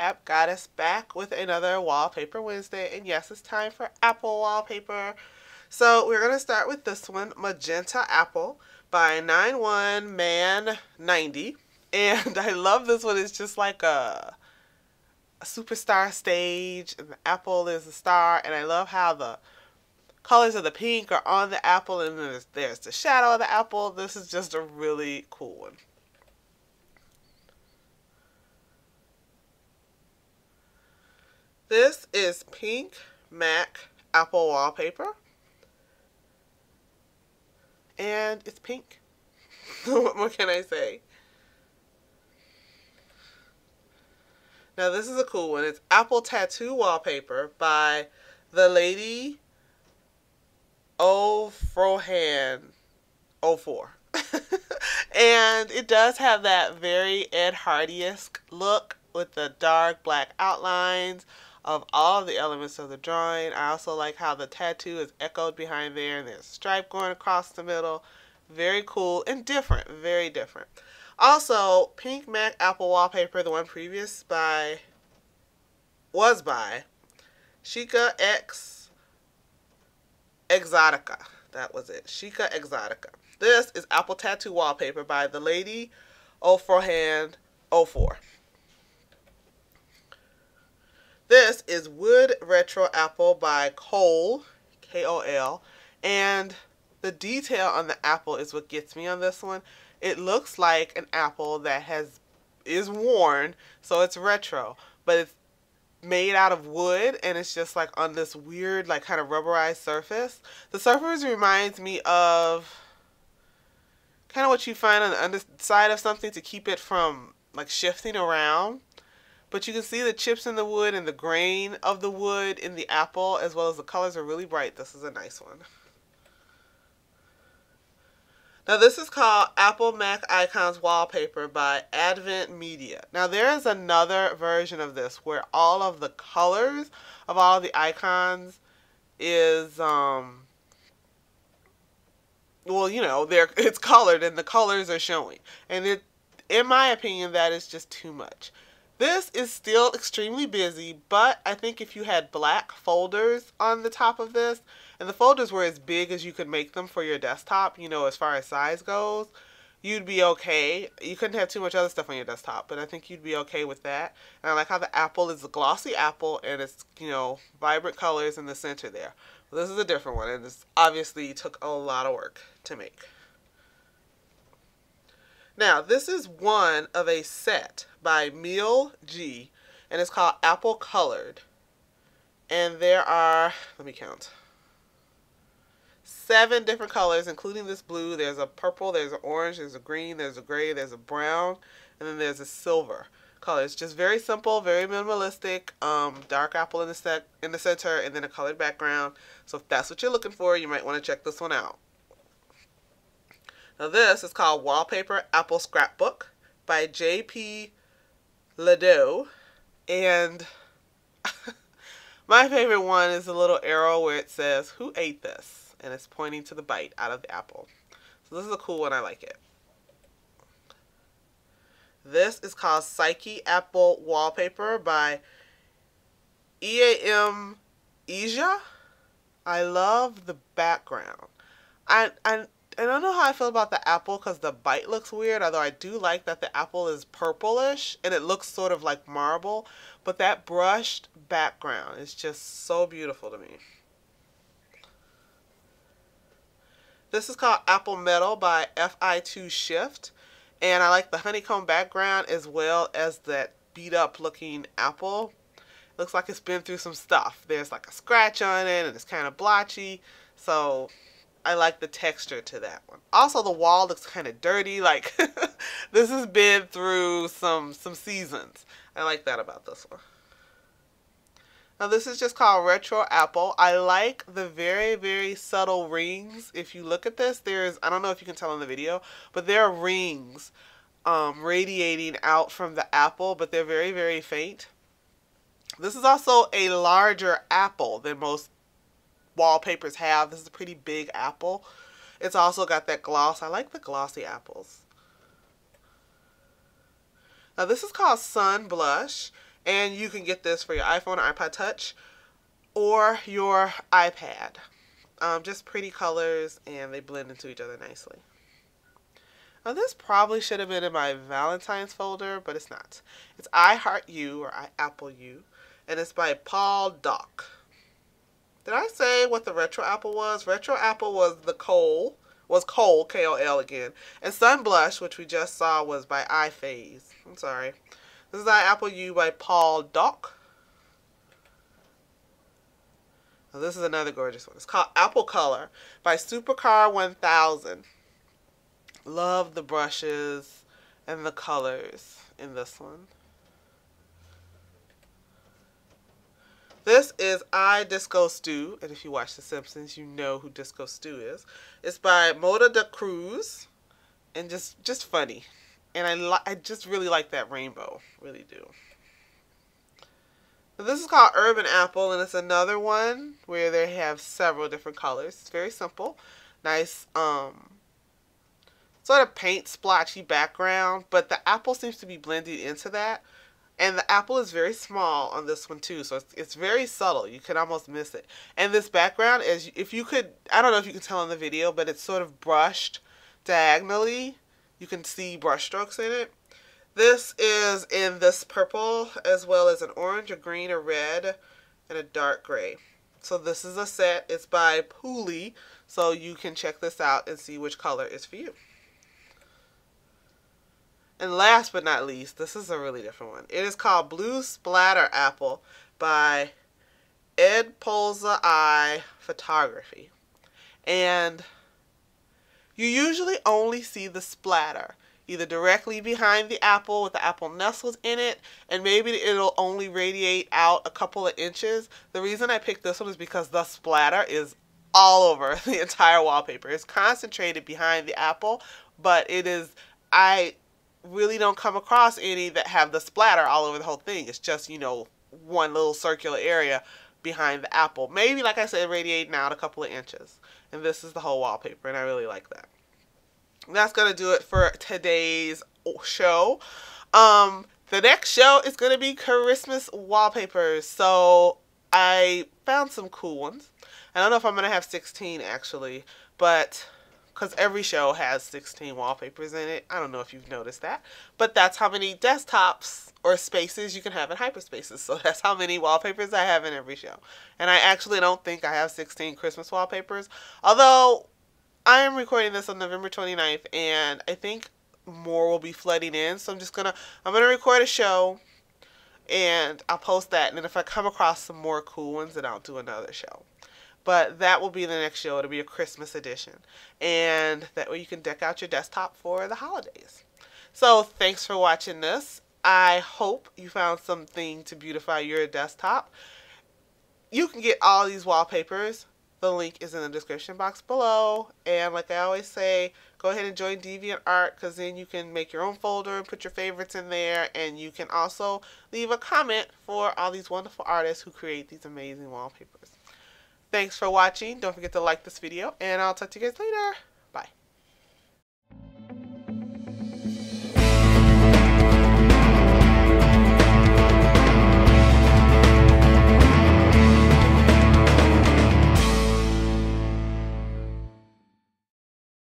Fab Goddess back with another Wallpaper Wednesday, and yes, it's time for Apple wallpaper. So we're going to start with this one, Magenta Apple by 91 Man 90, and I love this one. It's just like a superstar stage, and the apple is a star, and I love how the colors of the pink are on the apple, and then there's the shadow of the apple. This is just a really cool one. This is Pink MAC Apple wallpaper, and it's pink. What more can I say? Now this is a cool one. It's Apple Tattoo Wallpaper by the Lady Frohan 04. And it does have that very Ed Hardy-esque look with the dark black outlines of all of the elements of the drawing. I also like how the tattoo is echoed behind there, and there's a stripe going across the middle. Very cool and different, very different. Also, Pink MAC Apple wallpaper, the one previous was by Chica X Exotica. That was it, Chica Exotica. This is Apple Tattoo wallpaper by the Lady Frohan 04. This is Wood Retro Apple by Cole, K-O-L, and the detail on the apple is what gets me on this one. It looks like an apple that is worn, so it's retro, but it's made out of wood, and it's just like on this weird, like kind of rubberized surface. The surface reminds me of kind of what you find on the underside of something to keep it from like shifting around. But you can see the chips in the wood and the grain of the wood in the apple, as well as the colors are really bright. This is a nice one. Now this is called Apple Mac Icons Wallpaper by Advent Media. Now there is another version of this where all of the colors of all the icons is, well, you know, it's colored and the colors are showing. And in my opinion, that is just too much. This is still extremely busy, but I think if you had black folders on the top of this, and the folders were as big as you could make them for your desktop, you know, as far as size goes, you'd be okay. You couldn't have too much other stuff on your desktop, but I think you'd be okay with that. And I like how the apple is a glossy apple, and it's, you know, vibrant colors in the center there. Well, this is a different one, and this obviously took a lot of work to make. Now, this is one of a set by Meal G, and it's called Apple Colored. And there are, let me count, 7 different colors, including this blue. There's a purple, there's an orange, there's a green, there's a gray, there's a brown, and then there's a silver color. It's just very simple, very minimalistic. Dark apple in the center, and then a colored background. So if that's what you're looking for, you might want to check this one out. Now this is called Wallpaper Apple Scrapbook by J.P. Ledoux, and my favorite one is the little arrow where it says, "Who ate this?" and it's pointing to the bite out of the apple. So this is a cool one. I like it. This is called Psyche Apple Wallpaper by E.A.M. Asia. I love the background. I don't know how I feel about the apple because the bite looks weird, although I do like that the apple is purplish and it looks sort of like marble, but that brushed background is just so beautiful to me. This is called Apple Metal by FI2 Shift, and I like the honeycomb background as well as that beat up looking apple. It looks like it's been through some stuff. There's like a scratch on it and it's kind of blotchy, so I like the texture to that one. Also, the wall looks kind of dirty, like this has been through some seasons. I like that about this one. Now this is just called Retro Apple. I like the very, very subtle rings. If you look at this, I don't know if you can tell in the video, but there are rings radiating out from the apple, but they're very, very faint. This is also a larger apple than most wallpapers have. This is a pretty big apple. It's also got that gloss. I like the glossy apples. Now this is called Sun Blush, And you can get this for your iPhone or iPod Touch or your iPad. Just pretty colors, and they blend into each other nicely. Now, this probably should have been in my Valentine's folder, but it's not. It's I Heart You, or I Apple You, and it's by Paul Dock. Did I say what the retro apple was? Retro apple was Kohl, K-O-L again. And Sun Blush, which we just saw, was by iPhase. I'm sorry. This is I Apple You by Paul Dock. Now, this is another gorgeous one. It's called Apple Color by Supercar 1000. Love the brushes and the colors in this one. This is I Disco Stew, and if you watch The Simpsons, you know who Disco Stew is. It's by Moda de Cruz, and just funny. And I just really like that rainbow, really do. Now, this is called Urban Apple, and it's another one where they have several different colors. It's very simple, nice, sort of paint splotchy background, but the apple seems to be blended into that. And the apple is very small on this one too, so it's very subtle. You can almost miss it. And this background is, if you could, I don't know if you can tell in the video, but it's sort of brushed diagonally. You can see brush strokes in it. This is in this purple, as well as an orange, a green, a red, and a dark gray. So this is a set. It's by Pooley, so you can check this out and see which color is for you. And last but not least, this is a really different one. It is called Blue Splatter Apple by Ed Polza Eye Photography. And you usually only see the splatter either directly behind the apple with the apple nestled in it, and maybe it'll only radiate out a couple of inches. The reason I picked this one is because the splatter is all over the entire wallpaper. It's concentrated behind the apple, but it is, I really don't come across any that have the splatter all over the whole thing. It's just, you know, one little circular area behind the apple. Maybe, like I said, radiating out a couple of inches. And this is the whole wallpaper, and I really like that. And that's going to do it for today's show. The next show is going to be Christmas wallpapers. So I found some cool ones. I don't know if I'm going to have 16 actually, but because every show has 16 wallpapers in it. I don't know if you've noticed that, but that's how many desktops or spaces you can have in hyperspaces. So that's how many wallpapers I have in every show. And I actually don't think I have 16 Christmas wallpapers, although I am recording this on November 29th, and I think more will be flooding in. So I'm going to record a show, and I'll post that. And if I come across some more cool ones, then I'll do another show. But that will be the next show. It'll be a Christmas edition. And that way you can deck out your desktop for the holidays. So thanks for watching this. I hope you found something to beautify your desktop. You can get all these wallpapers. The link is in the description box below. And like I always say, go ahead and join DeviantArt, because then you can make your own folder and put your favorites in there. And you can also leave a comment for all these wonderful artists who create these amazing wallpapers. Thanks for watching. Don't forget to like this video, and I'll talk to you guys later.